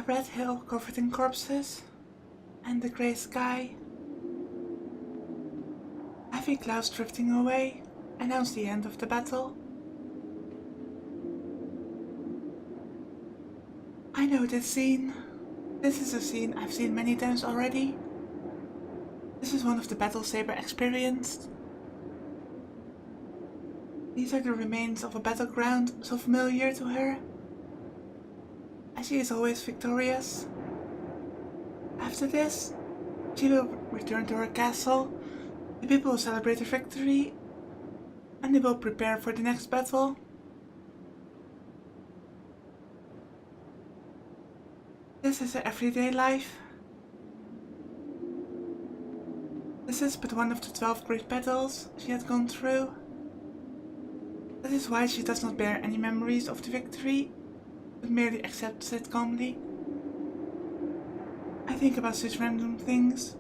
red hill covered in corpses, and the grey sky. Heavy clouds drifting away announced the end of the battle. I know this scene. This is a scene I've seen many times already. This is one of the battles Saber experienced. These are the remains of a battleground so familiar to her, and she is always victorious. After this, she will return to her castle, the people will celebrate her victory, and they will prepare for the next battle. This is her everyday life. This is but one of the 12 great battles she had gone through. That is why she does not bear any memories of the victory, but merely accepts it calmly. I think about such random things.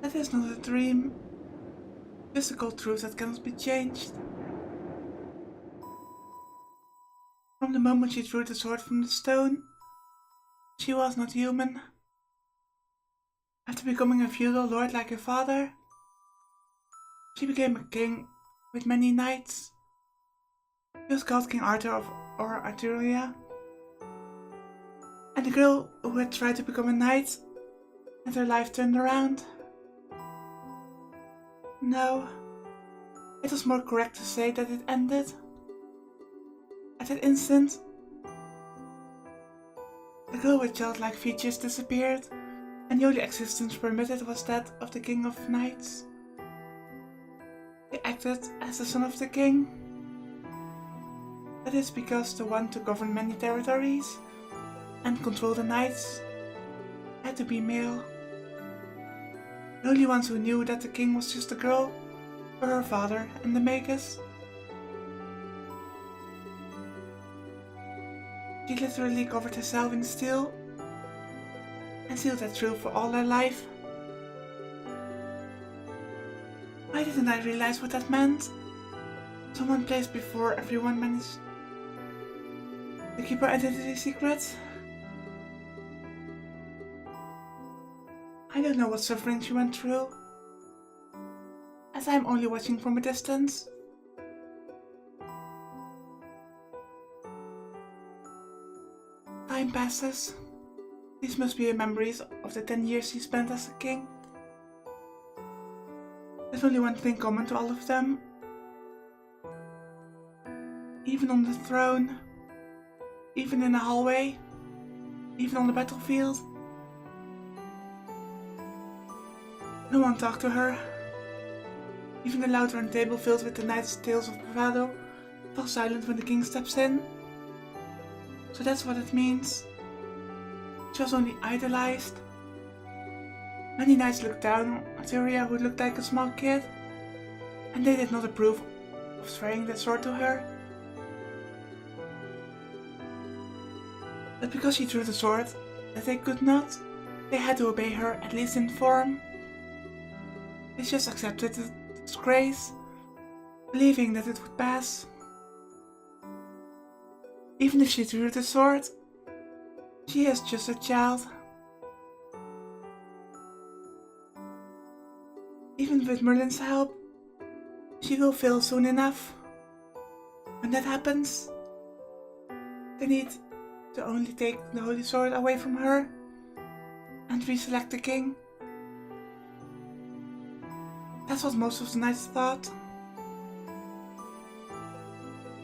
That is not a dream, just a cold truth that cannot be changed. From the moment she drew the sword from the stone, she was not human. After becoming a feudal lord like her father, she became a king with many knights. He was called King Arthur of Arturia, and the girl who had tried to become a knight and her life turned around. No, it was more correct to say that it ended. At that instant, the girl with childlike features disappeared, and the only existence permitted was that of the King of Knights. He acted as the son of the king. That is because the one to govern many territories and control the knights had to be male. The only ones who knew that the king was just a girl were her father and the magus. She literally covered herself in steel and sealed that truth for all her life. Why didn't I realize what that meant? Someone placed before everyone managed to keep her identity secret. I don't know what suffering she went through, as I'm only watching from a distance. Time passes. These must be her memories of the 10 years she spent as a king. There's only one thing common to all of them. Even on the throne, even in the hallway, even on the battlefield, no one talked to her. Even the loud round table filled with the knights' tales of bravado falls silent when the king steps in. So that's what it means. She was only idolized. Many knights looked down on Arturia, who looked like a small kid, and they did not approve of swearing that sword to her. But because she drew the sword that they could not, they had to obey her, at least in form. They just accepted the disgrace, believing that it would pass. Even if she drew the sword, she is just a child. Even with Merlin's help, she will fail soon enough. When that happens, they need to only take the holy sword away from her and reselect the king. That's what most of the knights thought.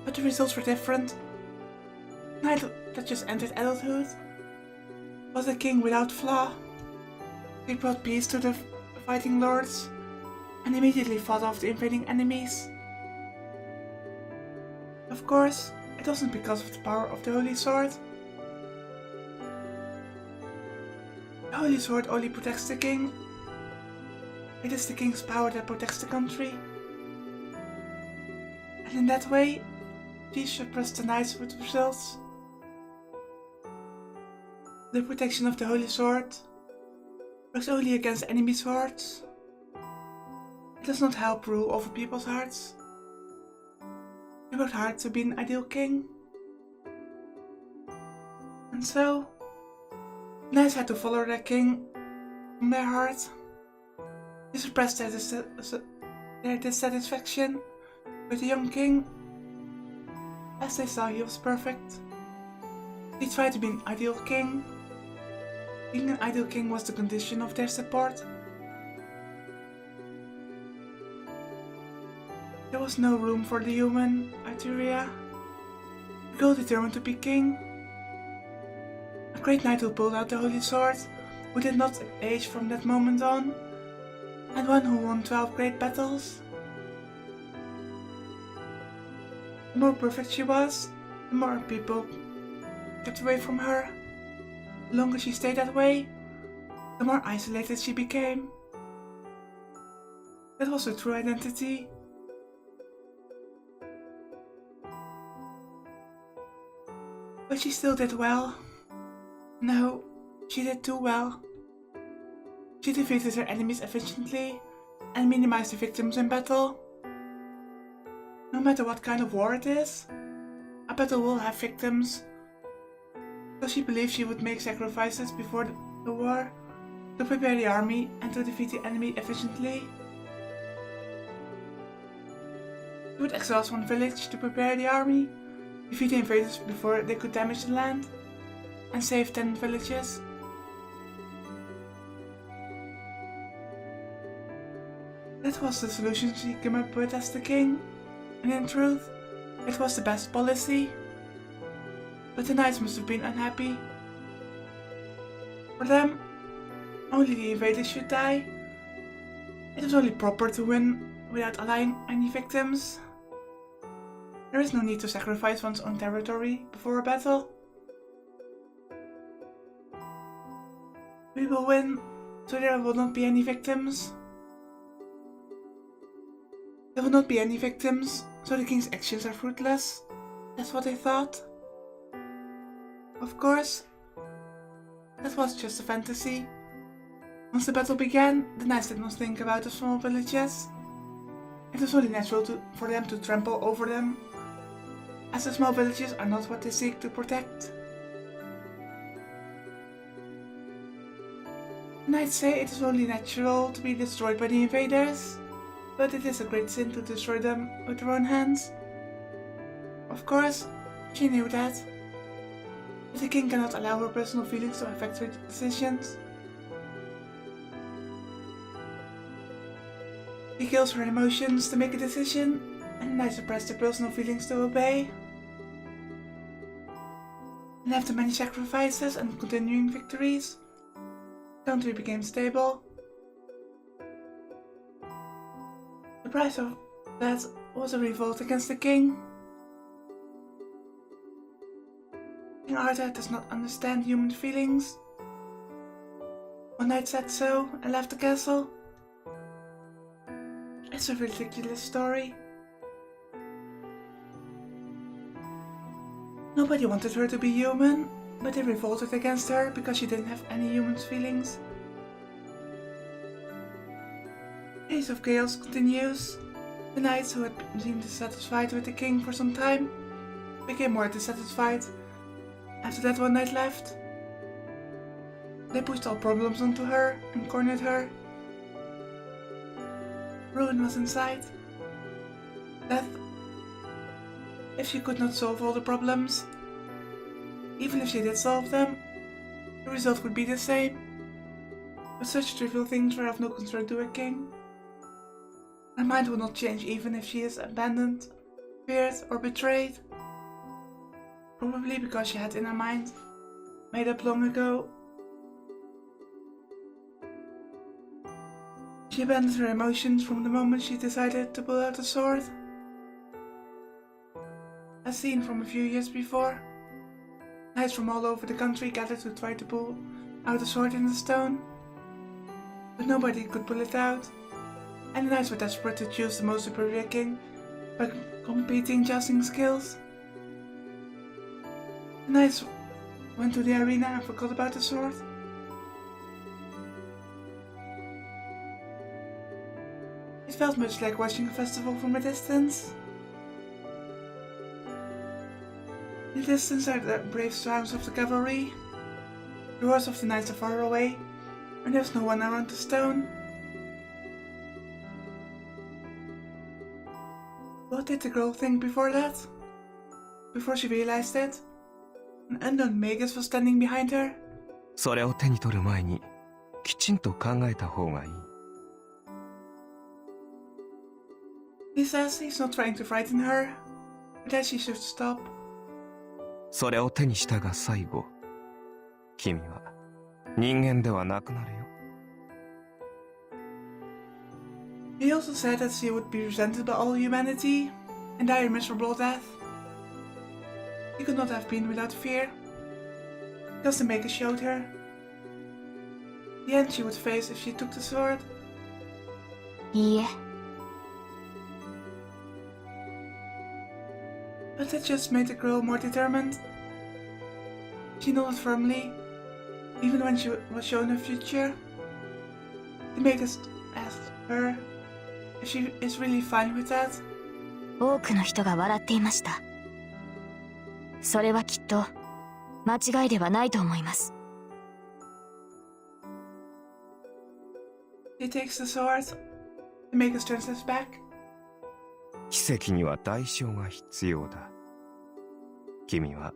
But the results were different. The knight that just entered adulthood was a king without flaw. He brought peace to the fighting lords and immediately fought off the invading enemies. Of course, it wasn't because of the power of the holy sword. The holy sword only protects the king. It is the king's power that protects the country. And in that way, she suppressed the knights with results. The protection of the holy sword works only against enemy swords. It does not help rule over people's hearts. He worked hard to be an ideal king. And so, the knights had to follow their king from their heart. They suppressed their dissatisfaction with the young king, as they saw he was perfect. They tried to be an ideal king. Being an ideal king was the condition of their support. There was no room for the human Arturia. The girl determined to be king. A great knight who pulled out the holy sword, who did not age from that moment on, and one who won 12 great battles. The more perfect she was, the more people kept away from her. The longer she stayed that way, the more isolated she became. That was her true identity. But she still did well. No, she did too well. She defeated her enemies efficiently and minimized the victims in battle. No matter what kind of war it is, a battle will have victims. So she believed she would make sacrifices before the war to prepare the army and to defeat the enemy efficiently. She would exhaust one village to prepare the army, defeat the invaders before they could damage the land, and save 10 villages. That was the solution she came up with as the king, and in truth, it was the best policy. But the knights must have been unhappy. For them, only the invaders should die. It was only proper to win without allowing any victims. There is no need to sacrifice one's own territory before a battle. We will win, so there will not be any victims. There will not be any victims, so the king's actions are fruitless. That's what they thought. Of course, that was just a fantasy. Once the battle began, the knights did not think about the small villages. It was only natural for them to trample over them, as the small villages are not what they seek to protect. The knights say it is only natural to be destroyed by the invaders, but it is a great sin to destroy them with their own hands. Of course, she knew that. But the king cannot allow her personal feelings to affect her decisions. He kills her emotions to make a decision, and the knights suppress their personal feelings to obey. And after many sacrifices and continuing victories, the country became stable. The price of that was a revolt against the king. King Arthur does not understand human feelings. One knight said so and left the castle. It's a ridiculous story. Nobody wanted her to be human, but they revolted against her because she didn't have any human feelings. Days of Chaos continues. The knights who had been dissatisfied with the king for some time became more dissatisfied after that one knight left. They pushed all problems onto her and cornered her. Ruin was in sight. Death, if she could not solve all the problems. Even if she did solve them, the result would be the same. But such trivial things were of no concern to a king. Her mind will not change even if she is abandoned, feared, or betrayed. Probably because she had in her mind, made up long ago. She abandoned her emotions from the moment she decided to pull out the sword. As seen from a few years before, knights from all over the country gathered to try to pull out the sword in the stone. But nobody could pull it out, and the knights were desperate to choose the most superior king by competing jousting skills. The knights went to the arena and forgot about the sword. It felt much like watching a festival from a distance. In the distance are the brave sounds of the cavalry. The roars of the knights are far away, and there's no one around the stone. What did the girl think before that? Before she realized it, an unknown magus was standing behind her. それを手に取る前にきちんと考えた方がいい。He says he's not trying to frighten her, but that she should stop. それを手にしたが最後、君は人間ではなくなるよ。He also said that she would be resented by all humanity and die a miserable death. He could not have been without fear, because the maker showed her. The end she would face if she took the sword. いいえ。But that just made the girl more determined. She nodded firmly, even when she was shown her future. The maker asked her if she is really fine with that. 多くの人が笑っていました。それはきっと間違いではないと思います。He takes the sword. The maker turns his back. 奇跡には代償が必要だ。君は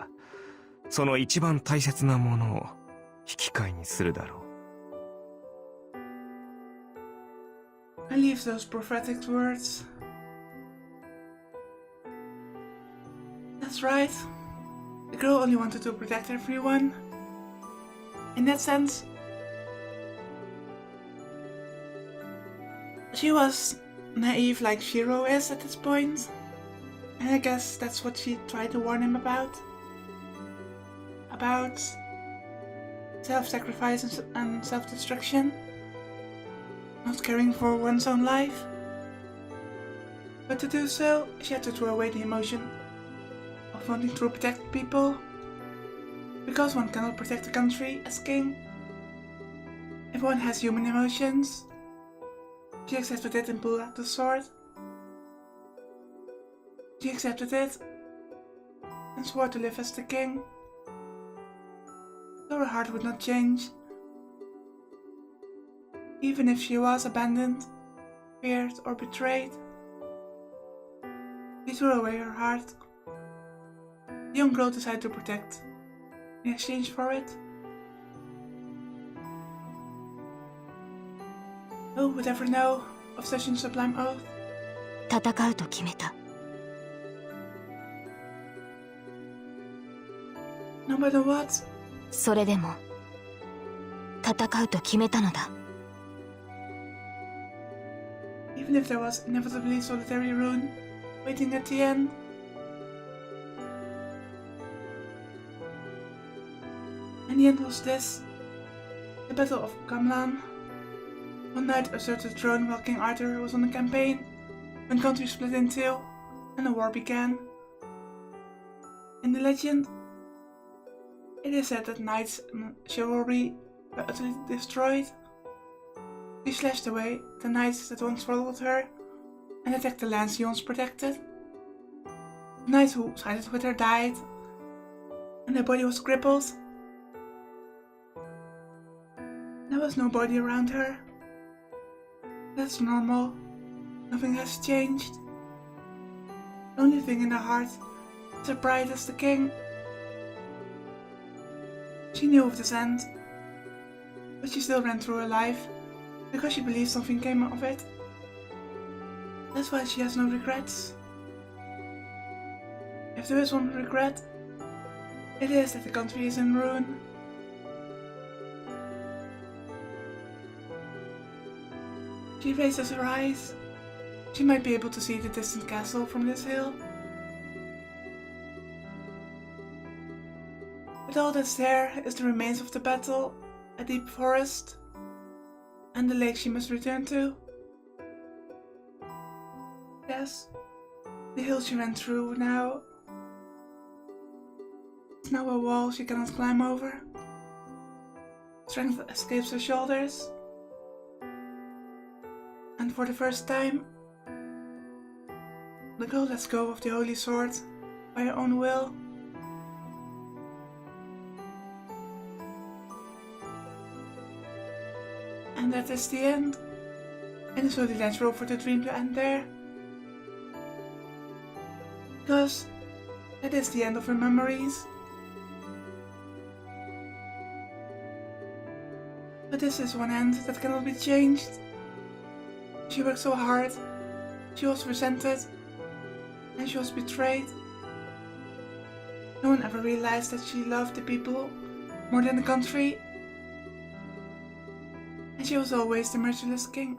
その一番大切なものを引き換えにするだろう。And leaves those prophetic words. That's right. The girl only wanted to protect everyone. In that sense, she was naive like Shiro is at this point, and I guess that's what she tried to warn him about. About self-sacrifice and self-destruction, not caring for one's own life. But to do so, she had to throw away the emotion of wanting to protect people, because one cannot protect a country as king if one has human emotions. She accepted it and pulled out the sword. She accepted it and swore to live as the king. So her heart would not change. Even if she was abandoned, feared or betrayed. She threw away her heart. The young girl decided to protect in exchange for it. Who would ever know of such a sublime oath? 戦うと決めた。No matter what, それでも戦うと決めたのだ。even if there was inevitably solitary ruin waiting at the end. And the end was this, the Battle of Gamlan. One night usurped the throne while King Arthur was on a campaign, when countries split in two, and a war began. In the legend, it is said that knights and chivalry were utterly destroyed. She slashed away the knights that once followed her, and attacked the lands she once protected. The knights who sided with her died, and her body was crippled. There was no body around her. That's normal. Nothing has changed. The only thing in her heart is her pride as the king. She knew of this end, but she still ran through her life because she believed something came of it. That's why she has no regrets. If there is one regret, it is that the country is in ruin. She raises her eyes. She might be able to see the distant castle from this hill. But all that's there is the remains of the battle, a deep forest, and the lake she must return to. Yes, the hill she ran through now. It's now a wall she cannot climb over. Strength escapes her shoulders. And for the first time, the girl lets go of the holy sword by her own will. And that is the end. And it's only natural for the dream to end there. Because that is the end of her memories. But this is one end that cannot be changed. She worked so hard, she was resented, and she was betrayed. No one ever realized that she loved the people more than the country. And she was always the merciless king.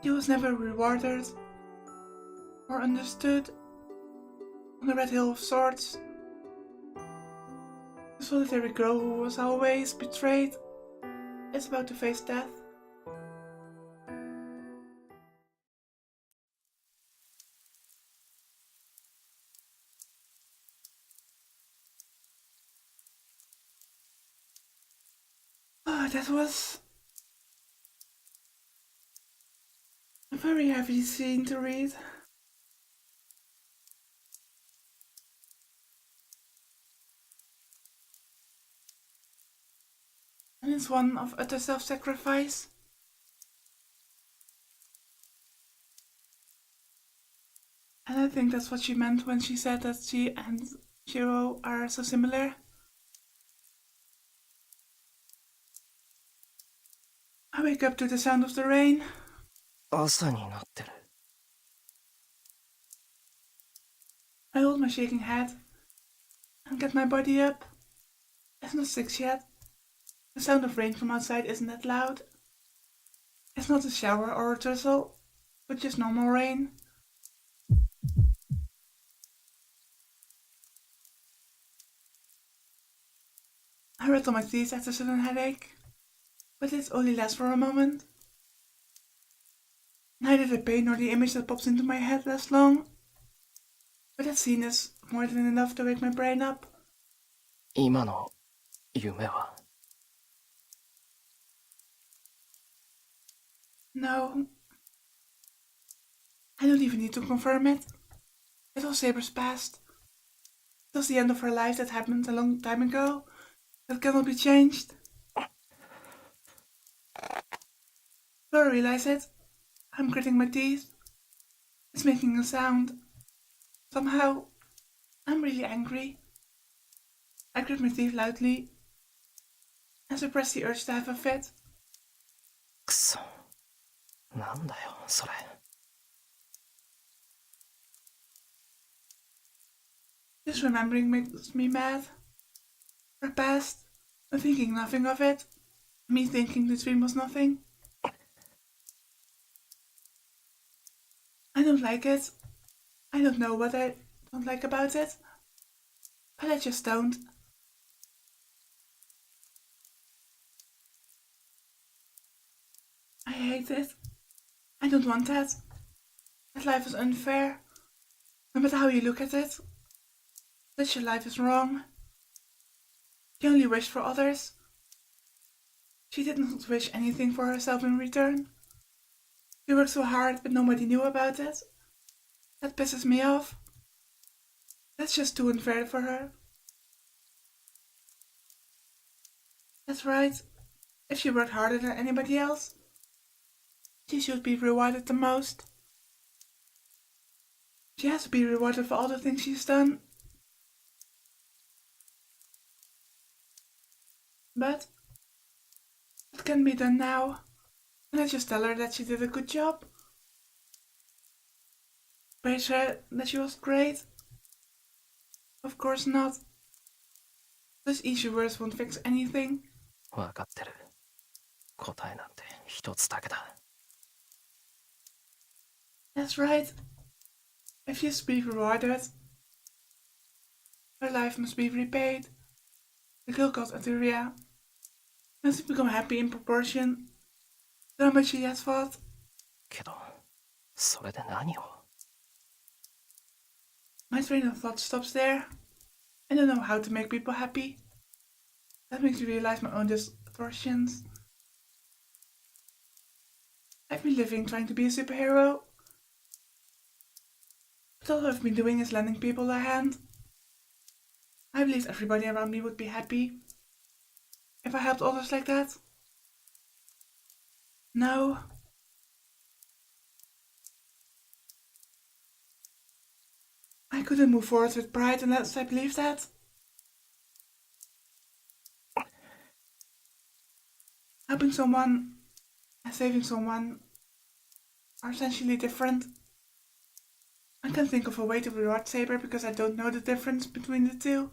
She was never rewarded or understood. On the Red Hill of Swords, the solitary girl who was always betrayed is about to face death. Oh, that was a very heavy scene to read. And it's one of utter self-sacrifice. And I think that's what she meant when she said that she and Shiro are so similar. I wake up to the sound of the rain. 朝になってる。 I hold my shaking head and get my body up. It's not 6 yet. The sound of rain from outside isn't that loud. It's not a shower or a drizzle, but just normal rain. I rattle my teeth at a sudden headache, but it only lasts for a moment. Neither the pain nor the image that pops into my head lasts long, but that scene is more than enough to wake my brain up. 今の夢は No. I don't even need to confirm it. It was Saber's past. It was the end of her life that happened a long time ago. That cannot be changed. Before I realize it, I'm gritting my teeth. It's making a sound. Somehow, I'm really angry. I grit my teeth loudly and suppress the urge to have a fit. くそ。なんだよ、それ。 Just remembering makes me mad. Her past, and thinking nothing of it. Me thinking the dream was nothing. I don't like it. I don't know what I don't like about it. But I just don't. I hate it. I don't want that. That life is unfair. No matter how you look at it. That your life is wrong. She only wished for others. She did not wish anything for herself in return. She worked so hard, but nobody knew about it. That pisses me off. That's just too unfair for her. That's right. If she worked harder than anybody else, she should be rewarded the most. She has to be rewarded for all the things she's done. But it can be done now. And I just tell her that she did a good job. Praise her that she was great. Of course not. Those easy words won't fix anything. わかってる。答えなんて一つだけだ。 That's right. If she's to be rewarded, her life must be repaid. The girl called Etheria must become happy in proportion to how much she has fought. けど、それで何を My train of thought stops there. I don't know how to make people happy. That makes me realize my own distortions. I've been living trying to be a superhero. But all I've been doing is lending people a hand. I believe everybody around me would be happy if I helped others like that. No. I couldn't move forward with pride unless I believed that. Helping someone and saving someone are essentially different. I can't think of a way to reward Saber because I don't know the difference between the two.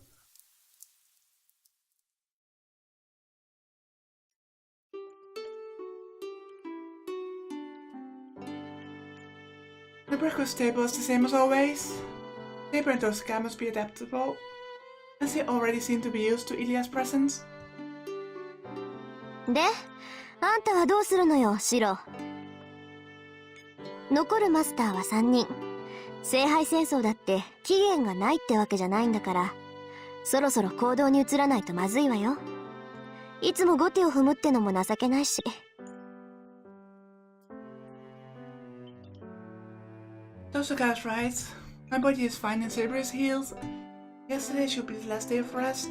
The breakfast table is the same as always. Saber and Tosaka must be adaptable, as they already seem to be used to Ilia's presence. で、あんたはどうするのよ、シロ。残るマスターは3人。聖杯戦争だって期限がないってわけじゃないんだから、そろそろ行動に移らないとまずいわよ。いつも後手を踏むってのも情けないし。Tosaka is right. My body is fine and Saber is healed. Yesterday should be the last day of rest.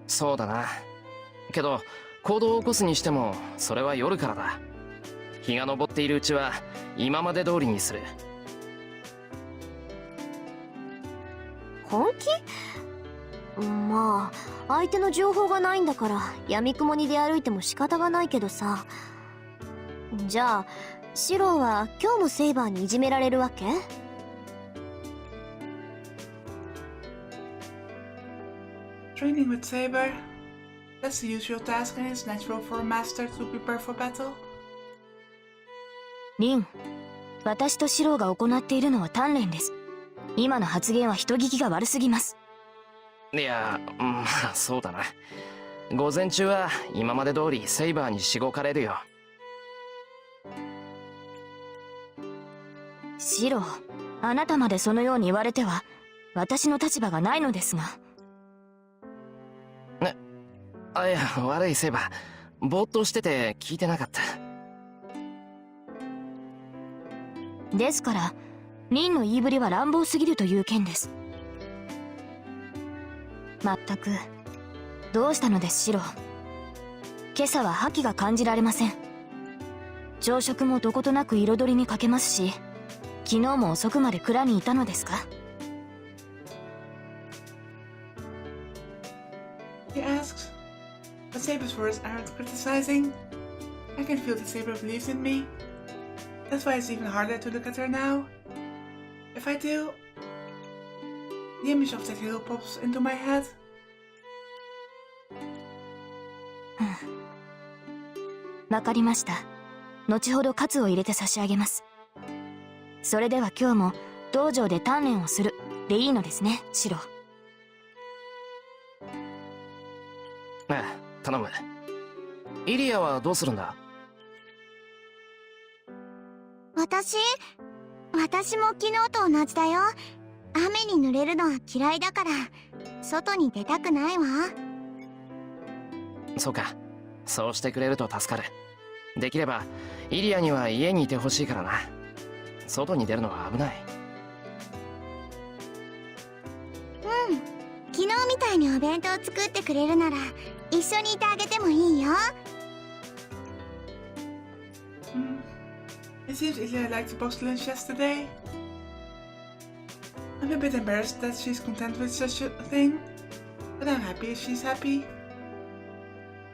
そうだな。けど行動を起こすにしてもそれは夜からだ。日が昇っているうちは今まで通りにする。本気？まあ相手の情報がないんだから闇雲に出歩いても仕方がないけどさ。じゃあシロは今日もセイバーにいじめられるわけ？Training with Saber. That's the usual task and it's natural for a master to prepare for battle. リン、私とシロが行っているのは鍛錬です。今の発言は人聞きが悪すぎます。いや、まあそうだな。午前中は今まで通りセイバーにしごかれるよ。シロ、あなたまでそのように言われては私の立場がないのですが。いや、悪いセイバー。ぼーっとしてて聞いてなかった。ですからリンの言いぶりは乱暴すぎるという件です。まったくどうしたのですシロ。今朝は覇気が感じられません。朝食もどことなく彩りに欠けますし、昨日も遅くまで蔵にいたのですか？ He asks, but Saber's words aren't criticizing. I can feel that Saber believes in me. That's why it's even harder to look at her now. If I do, the image of that hill pops into my head. わかりました。後ほどカツを入れて差し上げます。それでは今日も道場で鍛錬をするでいいのですね、シロ。ああ、頼む。イリアはどうするんだ？私も昨日と同じだよ。雨に濡れるのは嫌いだから外に出たくないわ。そうか、そうしてくれると助かる。できればイリアには家にいてほしいからな。外に出るのは危ない。昨日みたいにお弁当作ってくれるなら一緒にいてあげてもいいよ。It seems Ilia liked the box lunch yesterday. I'm a bit embarrassed that she's content with such a thing, but I'm happy if she's happy.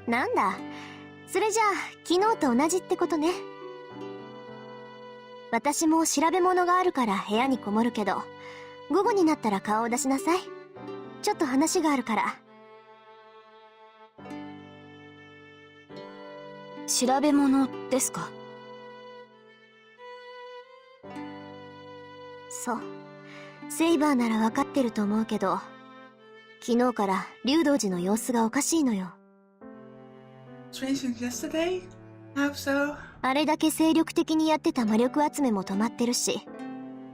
なんだ、それじゃあ昨日と同じってことね。私も調べ物があるから部屋にこもるけど、午後になったら顔を出しなさい。ちょっと話があるから。調べ物ですか？そう。セイバーなら分かってると思うけど、昨日から竜道寺の様子がおかしいのよ。Strange since yesterday? How so? あれだけ精力的にやってた魔力集めも止まってるし、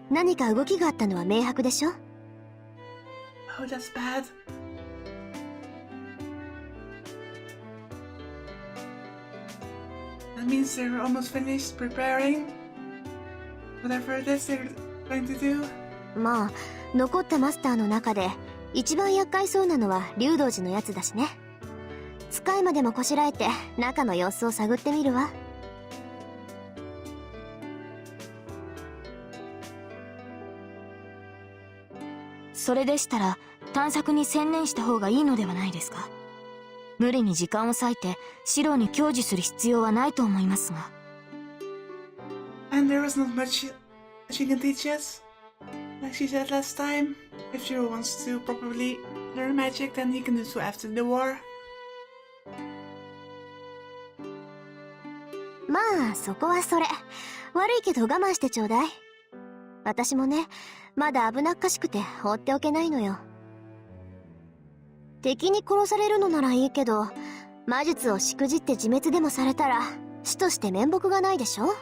何か動きがあったのは明白でしょ？ Oh, that's bad. That means they're almost finished preparing whatever it is they're going to do. まあ、残ったマスターの中で一番厄介そうなのは竜道寺のやつだしね。使いまでもこしらえて中の様子を探ってみるわ。それでしたら探索に専念した方がいいのではないですか。無理に時間を割いてシロに享受する必要はないと思いますが。 And there is not much she can teach us. Like she said last time, if Shiro wants to properly learn magic, then he can do so after the war. まあそこはそれ。悪いけど我慢してちょうだい。私もね、まだ危なっかしくて放っておけないのよ。敵に殺されるのならいいけど、魔術をしくじって自滅でもされたら死として面目がないでしょ。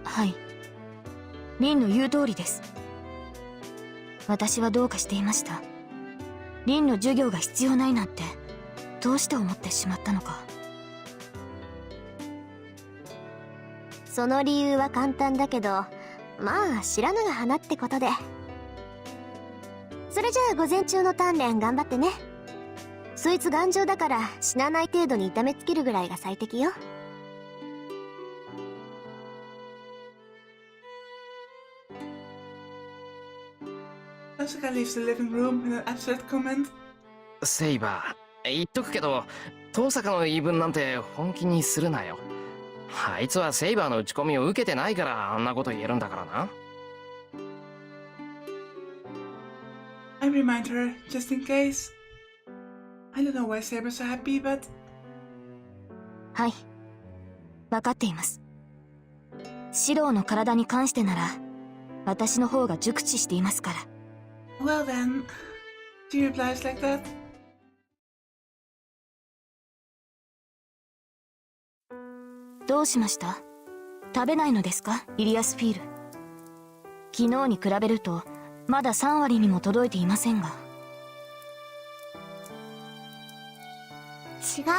はい、リンの言う通りです。私はどうかしていました。リンの授業が必要ないなんてどうして思ってしまったのか。その理由は簡単だけど、まあ知らぬが花ってことで。それじゃあ午前中の鍛錬頑張ってね。そいつ頑丈だから死なない程度に痛めつけるぐらいが最適よ。Asuka leaves the living room with an absurd comment. セイバー、言っとくけど遠坂の言い分なんて本気にするなよ。あいつはセイバーの打ち込みを受けてないからあんなこと言えるんだからな。I remind her, just in case. I don't know why Saber's so happy, but... はい、分かっています。シロの体に関してなら私の方が熟知していますから。Well then, she replies like that. どうしました？食べないのですか、イリアスフィール。昨日に比べるとまだ3割にも届いていませんが。違うよ、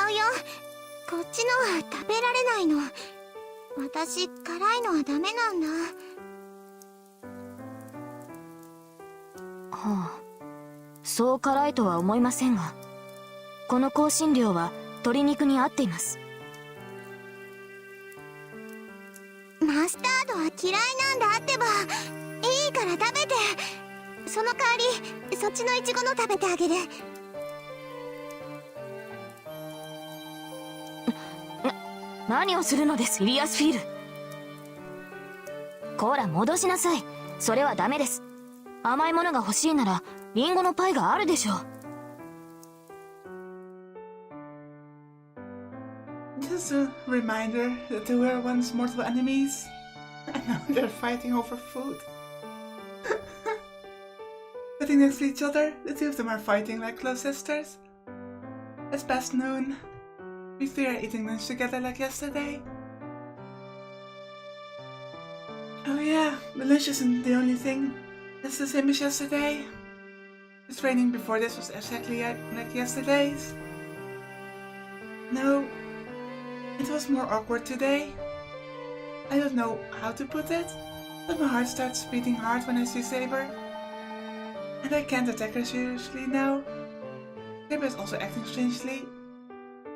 こっちのは食べられないの。私辛いのはダメなんだ。はあ、そう辛いとは思いませんが、この香辛料は鶏肉に合っています。マスタードは嫌いなんだってば。いいから食べて。その代わりそっちのイチゴの食べてあげる。何をするのです、イリアスフィール。こら戻しなさい。それはダメです。甘いものが欲しいならリンゴのパイがあるでしょう。Just a reminder that they were once mortal enemies, and now they're fighting over food. Sitting next to each other, the two of them are fighting like close sisters. It's past noon. We three are eating lunch together like yesterday. Oh yeah, the lunch isn't the only thing. It's the same as yesterday. The training before this was exactly like yesterday's. No, it was more awkward today. I don't know how to put it, but my heart starts beating hard when I see Saber. And I can't attack her seriously now. Saber is also acting strangely,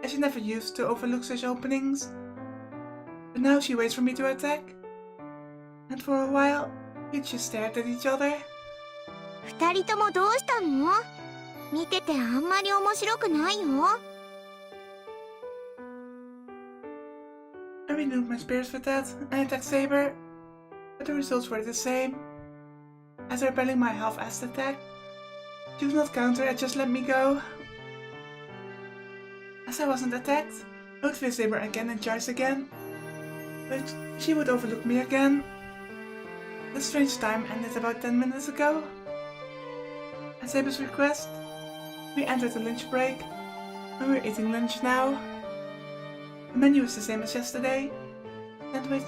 as she never used to overlook such openings. But now she waits for me to attack. And for a while, we just stared at each other. 二人ともどうしたの？見ててあんまり面白くないよ。I renewed my spirits with that and attacked Saber, but the results were the same. As I repelling my half-assed attack, she would not counter and just let me go. As I wasn't attacked, I would face Saber again and charge again, but she would overlook me again. The strange time ended about 10 minutes ago. At Saber's request, we entered the lunch break, and we're eating lunch now. The menu is the same as yesterday, sandwich,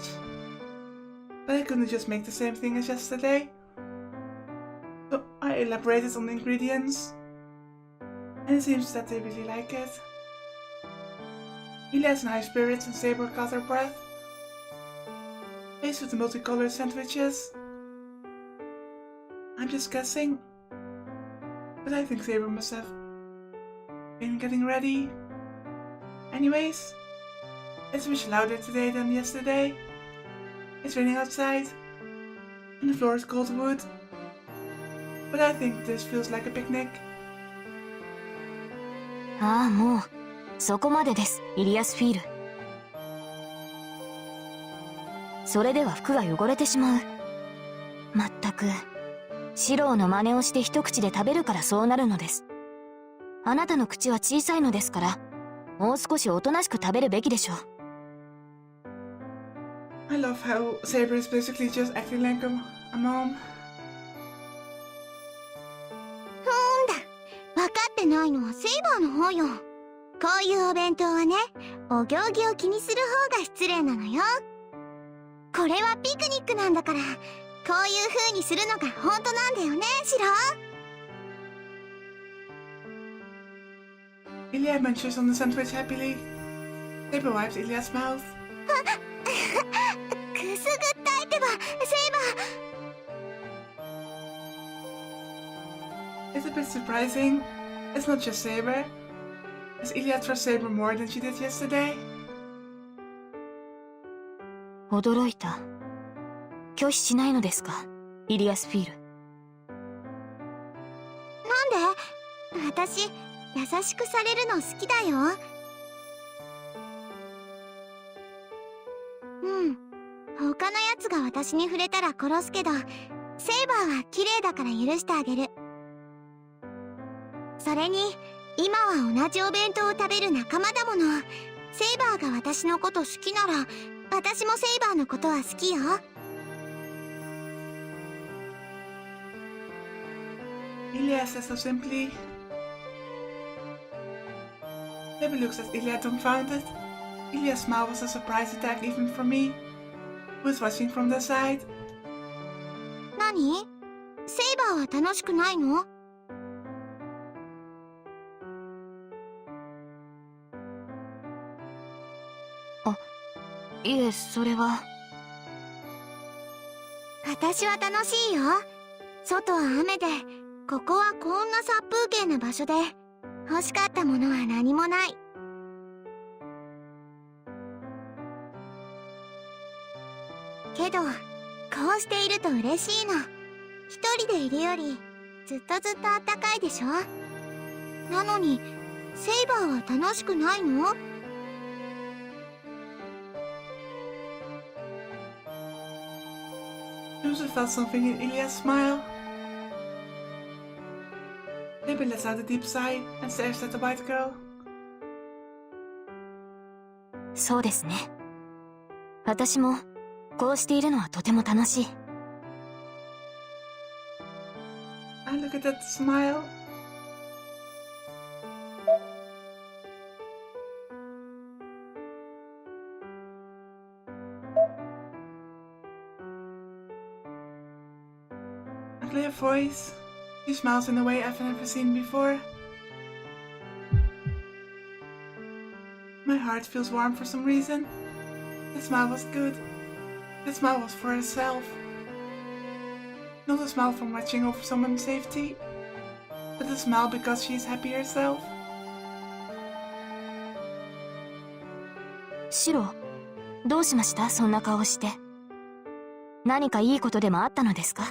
but I couldn't just make the same thing as yesterday, so I elaborated on the ingredients, and it seems that they really like it. Ila is in high spirits and Saber caught her breath. Faced with the multicolored sandwiches, I'm just guessing. But I think Saber must have been getting ready. Anyways, it's much louder today than yesterday. It's raining outside, and the floor is cold wood. But I think this feels like a picnic. ああ、もうそこまでです、イリアスフィール。それでは服が汚れてしまう。まったく、シローの真似をして一口で食べるからそうなるのです。あなたの口は小さいのですから、もう少しおとなしく食べるべきでしょう。I love how Saber is basically just acting like a mom. 分かってないのはセイバーの方よ。こういうお弁当はね、お行儀を気にする方が失礼なのよ。これはピクニックなんだから、こういう風にするのが本当なんだよね、シロ。Ilya munches on the sandwich happily. Saber wipes Ilya's mouth. くすぐったいってば、セイバー。 It's a bit surprising. It's not just Saber. Does Ilya trust Saber more than she did yesterday? 驚いた。拒否しないのですか、イリアスフィール。なんで？私、優しくされるの好きだよ。他のやつが私に触れたら殺すけど、セイバーは綺麗だから許してあげる。それに、今は同じお弁当を食べる仲間だもの。セイバーが私のこと好きなら、私もセイバーのことは好きよ。Ilya says so simply. Saber looks at Ilya dumbfounded. Ilya's smile was a surprise attack even for me, who was watching from the side. 何？セイバーは楽しくないの？いえ、それは。私は楽しいよ。外は雨で、ここはこんな殺風景な場所で、欲しかったものは何もない。けど、こうしていると嬉しいの。一人でいるより、ずっとずっとあったかいでしょ？なのに、セイバーは楽しくないのJoseph felt something in Ilya's smile. Saber lets out a deep sigh and stares at the white girl. そうですね。私もこうしているのはとても楽しい。I look at that smile. A clear voice. She smiles in a way I've never seen before. My heart feels warm for some reason. The smile was good. The smile was for herself. Not a smile from watching over someone's safety, but a smile because she is happy herself. シロ、どうしました？そんな顔して。何かいいことでもあったのですか？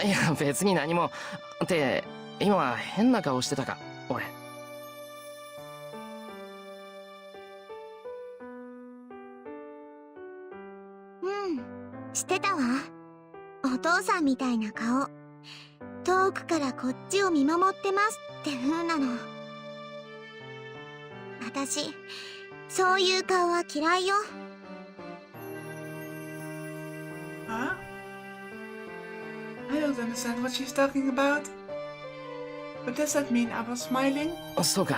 いや、別に何も。って、今は変な顔してたか、俺。してたわ。お父さんみたいな顔。遠くからこっちを見守ってますって風なの。私、そういう顔は嫌いよ。Huh? I don't understand what she's talking about. But does that mean I was smiling? そうか。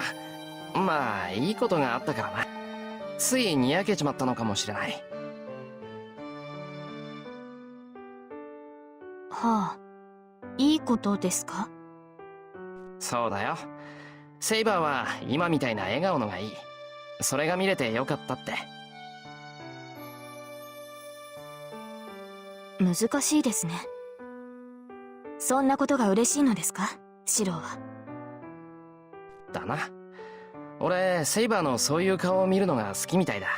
まあ、いいことがあったからな。ついにやけちまったのかもしれない。はあ、いいことですか？そうだよ。セイバーは今みたいな笑顔のがいい。それが見れてよかったって。難しいですね。そんなことが嬉しいのですか、シローは。だな。俺セイバーのそういう顔を見るのが好きみたいだ。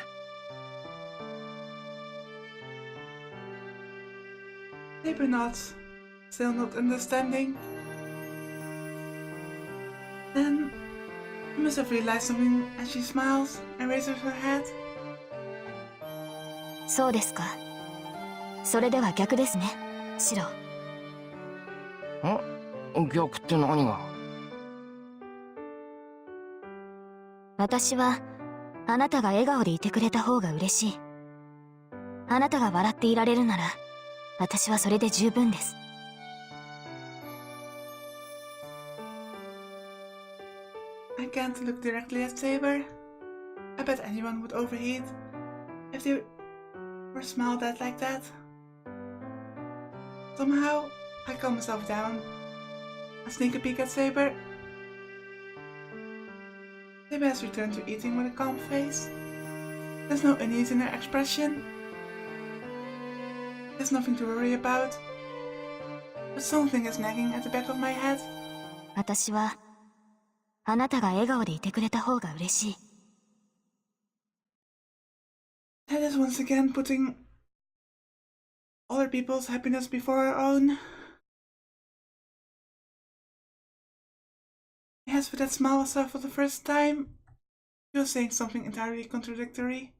Saber nods, still not understanding. Then, he must have realized something as she smiles and raises her head. そうですか。それでは逆ですね、シロー。逆って何が？私はあなたが笑顔でいてくれた方が嬉しい。あなたが笑っていられるなら私はそれで十分です。I can't look directly at Saber. I bet anyone would overheat if they were smiled at like that. Somehow, I calm myself down. I sneak a peek at Saber. Saber has returned to eating with a calm face. There's no unease in her expression. There's nothing to worry about. But something is nagging at the back of my head. 私はあなたが笑顔でいてくれた方が嬉しい。That is once again putting other people's happiness before our own. Yes, but that smile I saw for the first time. She was saying something entirely contradictory.